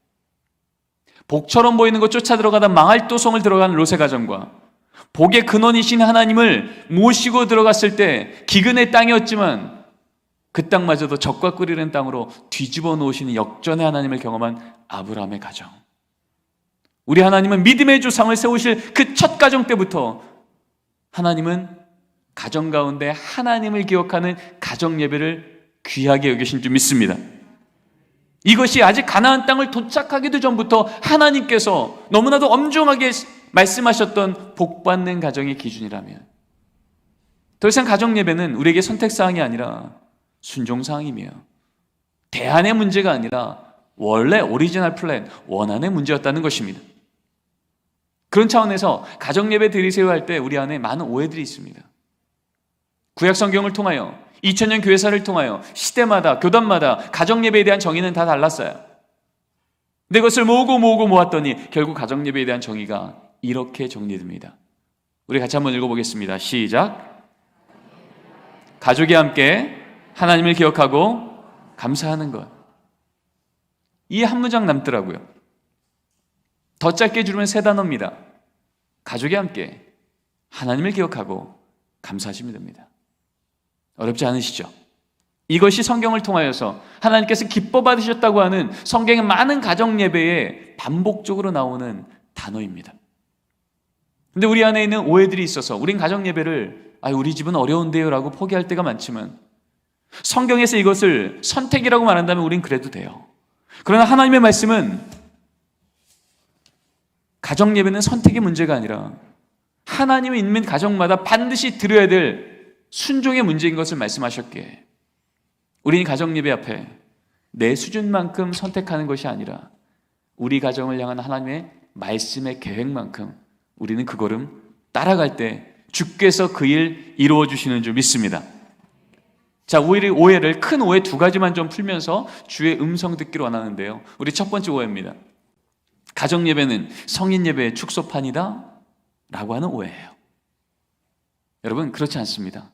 복처럼 보이는 것 쫓아 들어가다 망할 도성을 들어간 롯의 가정과 복의 근원이신 하나님을 모시고 들어갔을 때 기근의 땅이었지만 그 땅마저도 적과 끓이는 땅으로 뒤집어 놓으시는 역전의 하나님을 경험한 아브라함의 가정. 우리 하나님은 믿음의 조상을 세우실 그 첫 가정 때부터 하나님은 가정 가운데 하나님을 기억하는 가정 예배를 귀하게 여기신 줄 믿습니다. 이것이 아직 가나안 땅을 도착하기도 전부터 하나님께서 너무나도 엄중하게 말씀하셨던 복받는 가정의 기준이라면 더 이상 가정 예배는 우리에게 선택사항이 아니라 순종사항이며 대안의 문제가 아니라 원래 오리지널 플랜, 원안의 문제였다는 것입니다. 그런 차원에서 가정 예배 드리세요 할 때 우리 안에 많은 오해들이 있습니다. 구약 성경을 통하여 2000년 교회사를 통하여 시대마다 교단마다 가정 예배에 대한 정의는 다 달랐어요. 근데 그것을 모으고 모았더니 결국 가정 예배에 대한 정의가 이렇게 정리됩니다. 우리 같이 한번 읽어보겠습니다. 시작. 가족이 함께 하나님을 기억하고 감사하는 것. 이 한 문장 남더라고요. 더 짧게 줄이면 세 단어입니다. 가족이 함께 하나님을 기억하고 감사하시면 됩니다. 어렵지 않으시죠? 이것이 성경을 통하여서 하나님께서 기뻐 받으셨다고 하는 성경의 많은 가정 예배에 반복적으로 나오는 단어입니다. 근데 우리 안에 있는 오해들이 있어서 우린 가정 예배를 우리 집은 어려운데요 라고 포기할 때가 많지만, 성경에서 이것을 선택이라고 말한다면 우린 그래도 돼요. 그러나 하나님의 말씀은 가정 예배는 선택의 문제가 아니라 하나님의 있는 가정마다 반드시 드려야 될 순종의 문제인 것을 말씀하셨기에, 우리는 가정 예배 앞에 내 수준만큼 선택하는 것이 아니라 우리 가정을 향한 하나님의 말씀의 계획만큼 우리는 그 걸음 따라갈 때 주께서 그 일 이루어 주시는 줄 믿습니다. 자, 오해를 큰 오해 두 가지만 좀 풀면서 주의 음성 듣기로 원하는데요. 우리 첫 번째 오해입니다. 가정 예배는 성인 예배의 축소판이다 라고 하는 오해예요. 여러분, 그렇지 않습니다.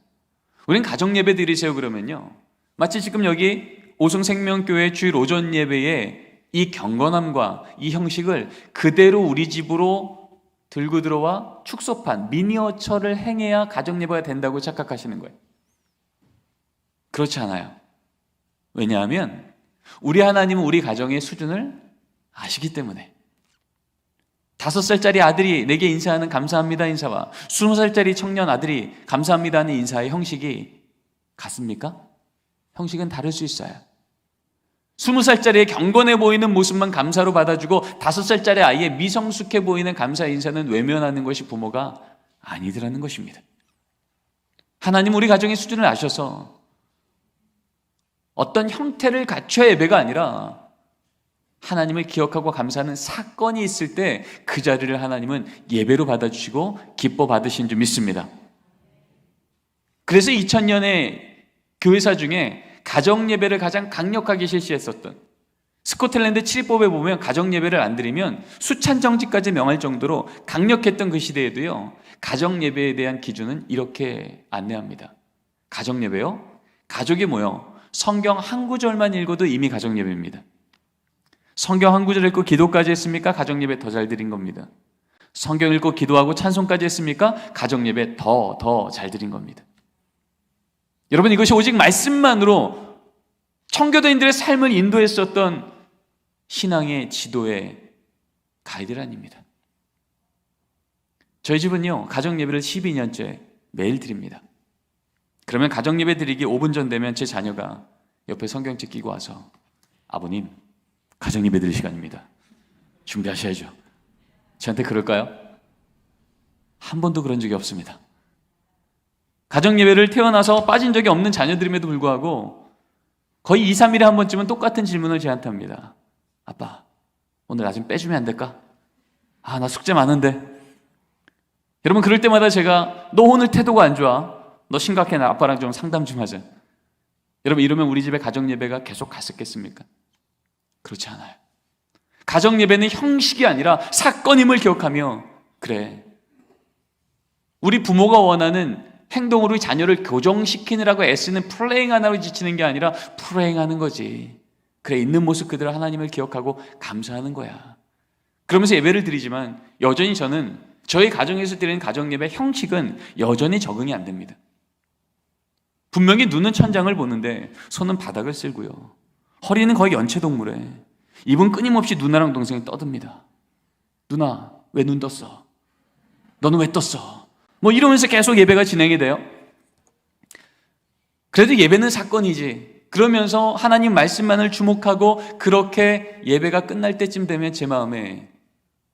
우린 가정 예배 드리세요 그러면요, 마치 지금 여기 오승생명교회 주일 오전 예배의 이 경건함과 이 형식을 그대로 우리 집으로 들고 들어와 축소판, 미니어처를 행해야 가정 예배가 된다고 착각하시는 거예요. 그렇지 않아요. 왜냐하면 우리 하나님은 우리 가정의 수준을 아시기 때문에. 5살짜리 아들이 내게 인사하는 감사합니다 인사와 20살짜리 청년 아들이 감사합니다 하는 인사의 형식이 같습니까? 형식은 다를 수 있어요. 20살짜리의 경건해 보이는 모습만 감사로 받아주고 5살짜리 아이의 미성숙해 보이는 감사 인사는 외면하는 것이 부모가 아니더라는 것입니다. 하나님 우리 가정의 수준을 아셔서 어떤 형태를 갖춰야 예배가 아니라 하나님을 기억하고 감사하는 사건이 있을 때 그 자리를 하나님은 예배로 받아주시고 기뻐 받으신 줄 믿습니다. 그래서 2000년의 교회사 중에 가정 예배를 가장 강력하게 실시했었던 스코틀랜드 7법에 보면 가정 예배를 안 드리면 수찬 정직까지 명할 정도로 강력했던 그 시대에도요, 가정 예배에 대한 기준은 이렇게 안내합니다. 가정 예배요? 가족이 모여 성경 한 구절만 읽어도 이미 가정 예배입니다. 성경 한 구절 읽고 기도까지 했습니까? 가정 예배 더 잘 드린 겁니다. 성경 읽고 기도하고 찬송까지 했습니까? 가정 예배 더 잘 드린 겁니다. 여러분, 이것이 오직 말씀만으로 청교도인들의 삶을 인도했었던 신앙의 지도의 가이드라인입니다. 저희 집은요, 가정 예배를 12년째 매일 드립니다. 그러면 가정 예배 드리기 5분 전 되면 제 자녀가 옆에 성경책 끼고 와서 아버님, 가정 예배 드릴 시간입니다. 준비하셔야죠. 저한테 그럴까요? 한 번도 그런 적이 없습니다. 가정 예배를 태어나서 빠진 적이 없는 자녀들임에도 불구하고 거의 2, 3일에 한 번쯤은 똑같은 질문을 저한테 합니다. 아빠, 오늘 나 좀 빼주면 안 될까? 나 숙제 많은데. 여러분, 그럴 때마다 제가 너 오늘 태도가 안 좋아. 너 심각해. 나 아빠랑 좀 상담 좀 하자. 여러분, 이러면 우리 집에 가정 예배가 계속 갔었겠습니까? 그렇지 않아요. 가정 예배는 형식이 아니라 사건임을 기억하며, 그래, 우리 부모가 원하는 행동으로 자녀를 교정시키느라고 애쓰는 플레잉 하나로 지치는 게 아니라 프레잉하는 거지. 그래, 있는 모습 그대로 하나님을 기억하고 감사하는 거야. 그러면서 예배를 드리지만 여전히 저는 저희 가정에서 드리는 가정 예배 형식은 여전히 적응이 안 됩니다. 분명히 눈은 천장을 보는데 손은 바닥을 쓸고요, 허리는 거의 연체동물에 입은 끊임없이 누나랑 동생이 떠듭니다. 누나, 왜 눈 떴어? 너는 왜 떴어? 뭐 이러면서 계속 예배가 진행이 돼요. 그래도 예배는 사건이지. 그러면서 하나님 말씀만을 주목하고 그렇게 예배가 끝날 때쯤 되면 제 마음에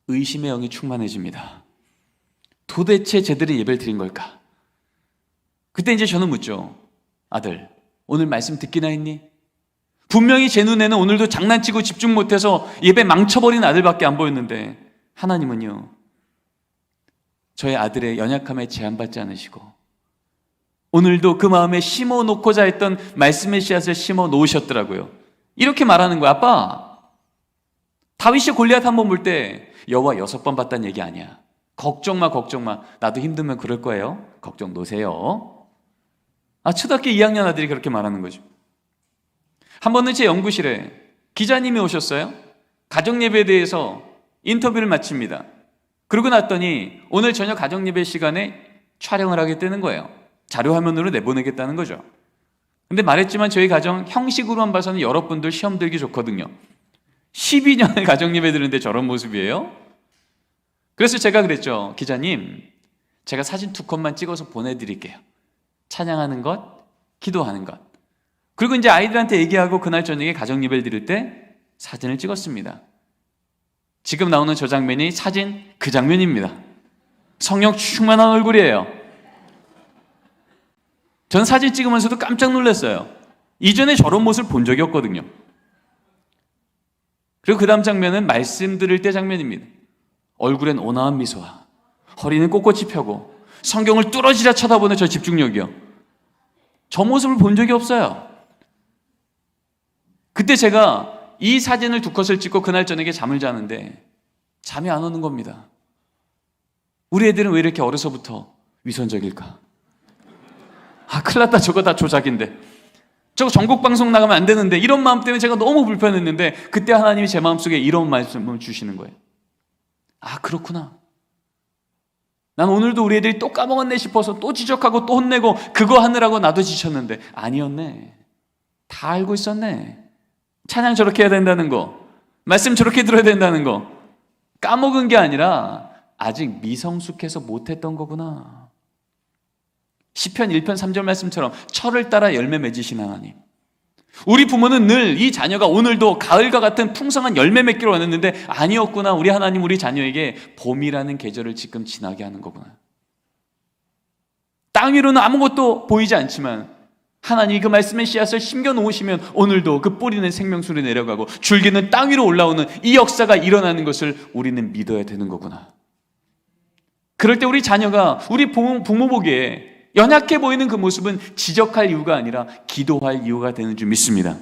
의심의 영이 충만해집니다. 도대체 제대로 예배를 드린 걸까? 그때 이제 저는 묻죠. 아들, 오늘 말씀 듣기나 했니? 분명히 제 눈에는 오늘도 장난치고 집중 못해서 예배 망쳐버린 아들밖에 안 보였는데 하나님은요, 저의 아들의 연약함에 제한받지 않으시고 오늘도 그 마음에 심어놓고자 했던 말씀의 씨앗을 심어 놓으셨더라고요. 이렇게 말하는 거야. 아빠, 다윗이 골리앗 한 번 볼 때 여호와 6번 봤다는 얘기 아니야. 걱정 마. 나도 힘들면 그럴 거예요. 걱정 놓으세요. 초등학교 2학년 아들이 그렇게 말하는 거죠. 한 번은 제 연구실에 기자님이 오셨어요. 가정예배에 대해서 인터뷰를 마칩니다. 그러고 났더니 오늘 저녁 가정예배 시간에 촬영을 하겠다는 거예요. 자료화면으로 내보내겠다는 거죠. 근데 말했지만 저희 가정 형식으로만 봐서는 여러분들 시험 들기 좋거든요. 12년을 가정예배 드는데 저런 모습이에요? 그래서 제가 그랬죠. 기자님, 제가 사진 2컷만 찍어서 보내드릴게요. 찬양하는 것, 기도하는 것. 그리고 이제 아이들한테 얘기하고 그날 저녁에 가정 예배를 드릴 때 사진을 찍었습니다. 지금 나오는 저 장면이 사진 그 장면입니다. 성령 충만한 얼굴이에요. 전 사진 찍으면서도 깜짝 놀랐어요. 이전에 저런 모습을 본 적이 없거든요. 그리고 그 다음 장면은 말씀 들을 때 장면입니다. 얼굴엔 온화한 미소와 허리는 꼿꼿이 펴고 성경을 뚫어지라 쳐다보는 저 집중력이요. 저 모습을 본 적이 없어요. 그때 제가 이 사진을 2컷을 찍고 그날 저녁에 잠을 자는데 잠이 안 오는 겁니다. 우리 애들은 왜 이렇게 어려서부터 위선적일까? 아, 큰일 났다. 저거 다 조작인데. 저거 전국방송 나가면 안 되는데. 이런 마음 때문에 제가 너무 불편했는데 그때 하나님이 제 마음속에 이런 말씀을 주시는 거예요. 아, 그렇구나. 난 오늘도 우리 애들이 또 까먹었네 싶어서 또 지적하고 또 혼내고 그거 하느라고 나도 지쳤는데 아니었네. 다 알고 있었네. 찬양 저렇게 해야 된다는 거, 말씀 저렇게 들어야 된다는 거 까먹은 게 아니라 아직 미성숙해서 못했던 거구나. 시편 1편 3절 말씀처럼 철을 따라 열매 맺으신 하나님. 우리 부모는 늘 이 자녀가 오늘도 가을과 같은 풍성한 열매 맺기로 원했는데 아니었구나. 우리 하나님 우리 자녀에게 봄이라는 계절을 지금 지나게 하는 거구나. 땅 위로는 아무것도 보이지 않지만 하나님이 그 말씀의 씨앗을 심겨 놓으시면 오늘도 그 뿌리는 생명수로 내려가고 줄기는 땅 위로 올라오는 이 역사가 일어나는 것을 우리는 믿어야 되는 거구나. 그럴 때 우리 자녀가 우리 부모 보기에 연약해 보이는 그 모습은 지적할 이유가 아니라 기도할 이유가 되는 줄 믿습니다.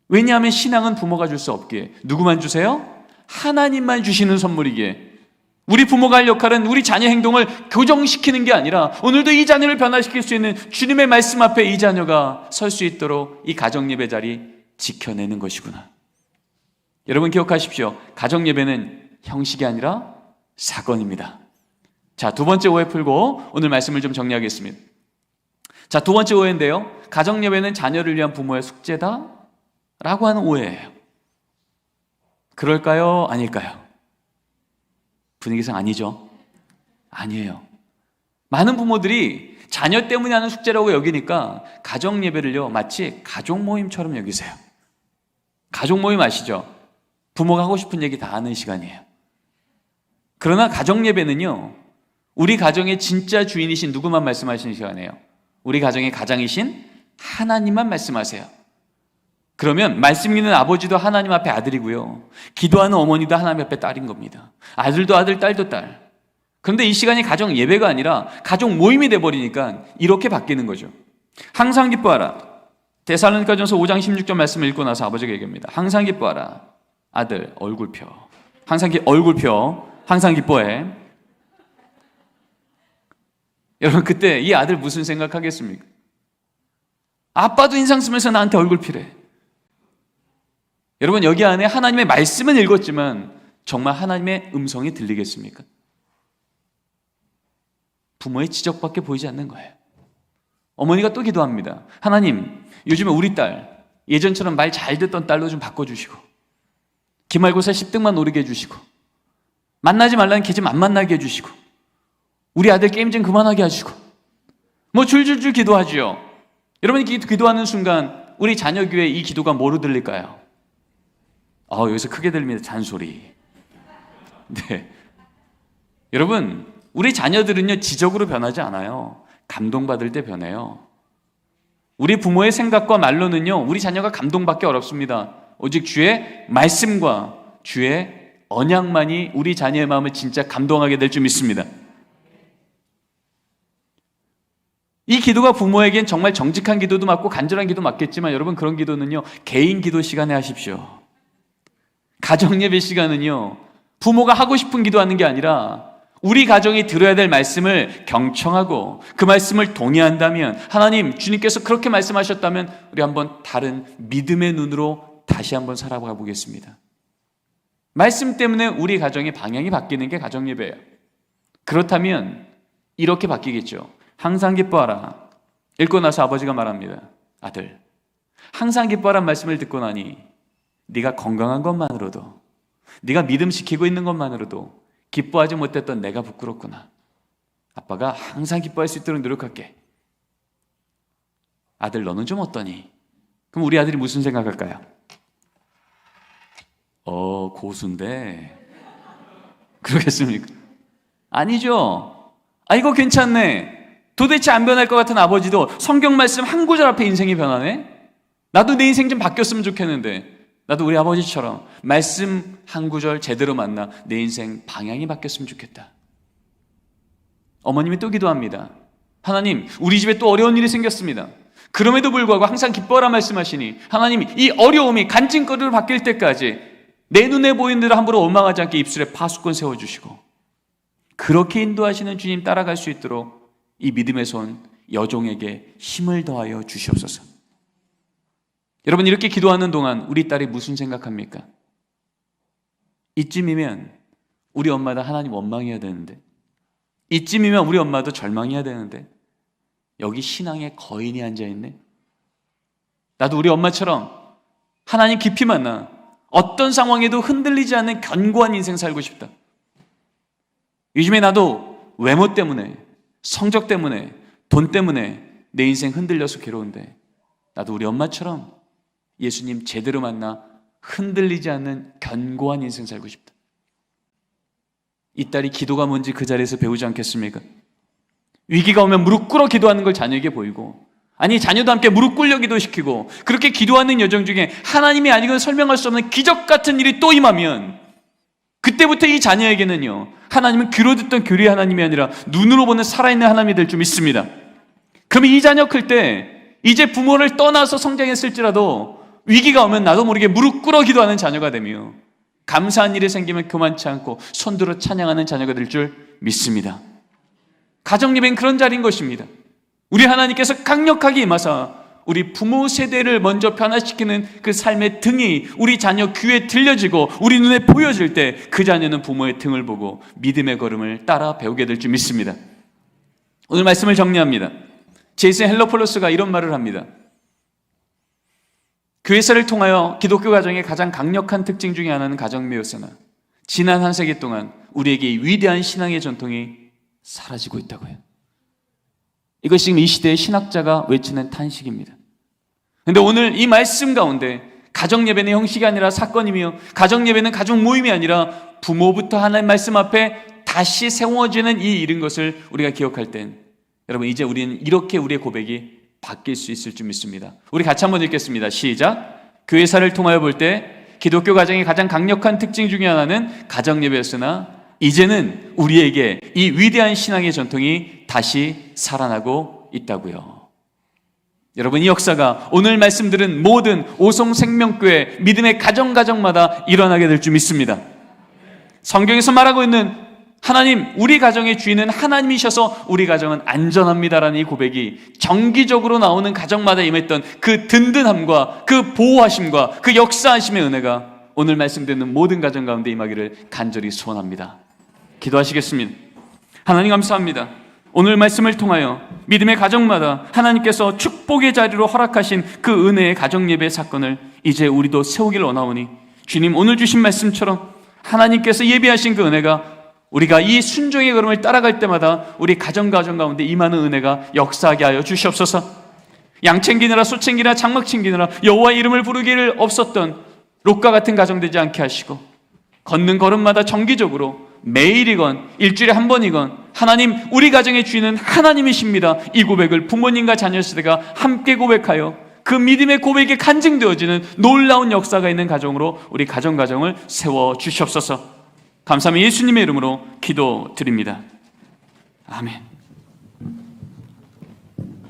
왜냐하면 신앙은 부모가 줄 수 없기에. 누구만 주세요? 하나님만 주시는 선물이기에. 우리 부모가 할 역할은 우리 자녀 행동을 교정시키는 게 아니라 오늘도 이 자녀를 변화시킬 수 있는 주님의 말씀 앞에 이 자녀가 설 수 있도록 이 가정예배 자리 지켜내는 것이구나. 여러분 기억하십시오. 가정예배는 형식이 아니라 사건입니다. 자, 2번째 오해 풀고 오늘 말씀을 좀 정리하겠습니다. 자, 2번째 오해인데요. 가정예배는 자녀를 위한 부모의 숙제다 라고 하는 오해예요. 그럴까요? 아닐까요? 분위기상 아니죠? 아니에요. 많은 부모들이 자녀 때문에 하는 숙제라고 여기니까 가정예배를요 마치 가족 모임처럼 여기세요. 가족 모임 아시죠? 부모가 하고 싶은 얘기 다 하는 시간이에요. 그러나 가정예배는요 우리 가정의 진짜 주인이신 누구만 말씀하시는 시간이에요. 우리 가정의 가장이신 하나님만 말씀하세요. 그러면 말씀 있는 아버지도 하나님 앞에 아들이고요. 기도하는 어머니도 하나님 앞에 딸인 겁니다. 아들도 아들, 딸도 딸. 그런데 이 시간이 가정 예배가 아니라 가족 모임이 돼버리니까 이렇게 바뀌는 거죠. 항상 기뻐하라. 데살로니가전서 5장 16절 말씀을 읽고 나서 아버지가 얘기합니다. 항상 기뻐하라. 아들 얼굴 펴. 얼굴 펴. 항상 기뻐해. 여러분 그때 이 아들 무슨 생각하겠습니까? 아빠도 인상 쓰면서 나한테 얼굴 피래. 여러분 여기 안에 하나님의 말씀은 읽었지만 정말 하나님의 음성이 들리겠습니까? 부모의 지적밖에 보이지 않는 거예요. 어머니가 또 기도합니다. 하나님 요즘에 우리 딸 예전처럼 말 잘 듣던 딸로 좀 바꿔주시고 기말고사 10등만 오르게 해주시고 만나지 말라는 걔 좀 안 만나게 해주시고 우리 아들 게임 좀 그만하게 해주시고 뭐 줄줄줄 기도하지요. 여러분이 기도하는 순간 우리 자녀 교회 이 기도가 뭐로 들릴까요? 여기서 크게 들립니다. 잔소리. 네. 여러분, 우리 자녀들은요, 지적으로 변하지 않아요. 감동받을 때 변해요. 우리 부모의 생각과 말로는요, 우리 자녀가 감동받기 어렵습니다. 오직 주의 말씀과 주의 언약만이 우리 자녀의 마음을 진짜 감동하게 될 줄 믿습니다. 이 기도가 부모에겐 정말 정직한 기도도 맞고 간절한 기도 맞겠지만 여러분 그런 기도는요, 개인 기도 시간에 하십시오. 가정예배 시간은요 부모가 하고 싶은 기도하는 게 아니라 우리 가정이 들어야 될 말씀을 경청하고 그 말씀을 동의한다면 하나님 주님께서 그렇게 말씀하셨다면 우리 한번 다른 믿음의 눈으로 다시 한번 살아가 보겠습니다. 말씀 때문에 우리 가정의 방향이 바뀌는 게 가정예배예요. 그렇다면 이렇게 바뀌겠죠. 항상 기뻐하라. 읽고 나서 아버지가 말합니다. 아들 항상 기뻐하라는 말씀을 듣고 나니 네가 건강한 것만으로도 네가 믿음 지키고 있는 것만으로도 기뻐하지 못했던 내가 부끄럽구나. 아빠가 항상 기뻐할 수 있도록 노력할게. 아들 너는 좀 어떠니? 그럼 우리 아들이 무슨 생각할까요? 고수인데 그러겠습니까? 아니죠. 이거 괜찮네. 도대체 안 변할 것 같은 아버지도 성경 말씀 한 구절 앞에 인생이 변하네. 나도 내 인생 좀 바뀌었으면 좋겠는데, 나도 우리 아버지처럼 말씀 한 구절 제대로 만나 내 인생 방향이 바뀌었으면 좋겠다. 어머님이 또 기도합니다. 하나님, 우리 집에 또 어려운 일이 생겼습니다. 그럼에도 불구하고 항상 기뻐하라 말씀하시니 하나님, 이 어려움이 간증거리로 바뀔 때까지 내 눈에 보이는 대로 함부로 원망하지 않게 입술에 파수꾼 세워주시고, 그렇게 인도하시는 주님 따라갈 수 있도록 이 믿음의 손 여종에게 힘을 더하여 주시옵소서. 여러분, 이렇게 기도하는 동안 우리 딸이 무슨 생각합니까? 이쯤이면 우리 엄마도 하나님 원망해야 되는데, 이쯤이면 우리 엄마도 절망해야 되는데, 여기 신앙의 거인이 앉아있네. 나도 우리 엄마처럼 하나님 깊이 만나 어떤 상황에도 흔들리지 않는 견고한 인생 살고 싶다. 요즘에 나도 외모 때문에, 성적 때문에, 돈 때문에 내 인생 흔들려서 괴로운데, 나도 우리 엄마처럼 예수님 제대로 만나 흔들리지 않는 견고한 인생 살고 싶다. 이 딸이 기도가 뭔지 그 자리에서 배우지 않겠습니까? 위기가 오면 무릎 꿇어 기도하는 걸 자녀에게 보이고, 아니 자녀도 함께 무릎 꿇려 기도시키고, 그렇게 기도하는 여정 중에 하나님이 아니고는 설명할 수 없는 기적 같은 일이 또 임하면, 그때부터 이 자녀에게는요, 하나님은 귀로 듣던 교리 하나님이 아니라 눈으로 보는 살아있는 하나님이 될 줄 믿습니다. 그러면 이 자녀 클 때 이제 부모를 떠나서 성장했을지라도 위기가 오면 나도 모르게 무릎 꿇어 기도하는 자녀가 되며, 감사한 일이 생기면 교만치 않고 손들어 찬양하는 자녀가 될 줄 믿습니다. 가정예배는 그런 자리인 것입니다. 우리 하나님께서 강력하게 임하사 우리 부모 세대를 먼저 변화시키는 그 삶의 등이 우리 자녀 귀에 들려지고 우리 눈에 보여질 때, 그 자녀는 부모의 등을 보고 믿음의 걸음을 따라 배우게 될 줄 믿습니다. 오늘 말씀을 정리합니다. 제이슨 헬러폴로스가 이런 말을 합니다. 교회사를 통하여 기독교 가정의 가장 강력한 특징 중에 하나는 가정묘였으나 지난 한 세기 동안 우리에게 이 위대한 신앙의 전통이 사라지고 있다고 해요. 이것이 지금 이 시대의 신학자가 외치는 탄식입니다. 그런데 오늘 이 말씀 가운데 가정예배는 형식이 아니라 사건이며, 가정예배는 가족 모임이 아니라 부모부터 하나님 말씀 앞에 다시 세워지는 이 일인 것을 우리가 기억할 땐, 여러분, 이제 우리는 이렇게 우리의 고백이 바뀔 수 있을 줄 믿습니다. 우리 같이 한번 읽겠습니다. 시작. 교회사를 통하여 볼 때 기독교 가정의 가장 강력한 특징 중에 하나는 가정예배였으나 이제는 우리에게 이 위대한 신앙의 전통이 다시 살아나고 있다고요. 여러분, 이 역사가 오늘 말씀드린 모든 오송생명교회 믿음의 가정마다 일어나게 될 줄 믿습니다. 성경에서 말하고 있는 하나님, 우리 가정의 주인은 하나님이셔서 우리 가정은 안전합니다라는 이 고백이 정기적으로 나오는 가정마다 임했던 그 든든함과 그 보호하심과 그 역사하심의 은혜가 오늘 말씀드리는 모든 가정 가운데 임하기를 간절히 소원합니다. 기도하시겠습니다. 하나님, 감사합니다. 오늘 말씀을 통하여 믿음의 가정마다 하나님께서 축복의 자리로 허락하신 그 은혜의 가정예배 사건을 이제 우리도 세우길 원하오니, 주님, 오늘 주신 말씀처럼 하나님께서 예비하신 그 은혜가 우리가 이 순종의 걸음을 따라갈 때마다 우리 가정 가운데 임하는 은혜가 역사하게 하여 주시옵소서. 양 챙기느라 소 챙기느라 장막 챙기느라 여호와의 이름을 부르기를 없었던 롯과 같은 가정 되지 않게 하시고, 걷는 걸음마다 정기적으로 매일이건 일주일에 한 번이건 하나님, 우리 가정의 주인은 하나님이십니다, 이 고백을 부모님과 자녀 세대가 함께 고백하여 그 믿음의 고백이 간증되어지는 놀라운 역사가 있는 가정으로 우리 가정을 세워 주시옵소서. 감사합니다. 예수님의 이름으로 기도드립니다. 아멘.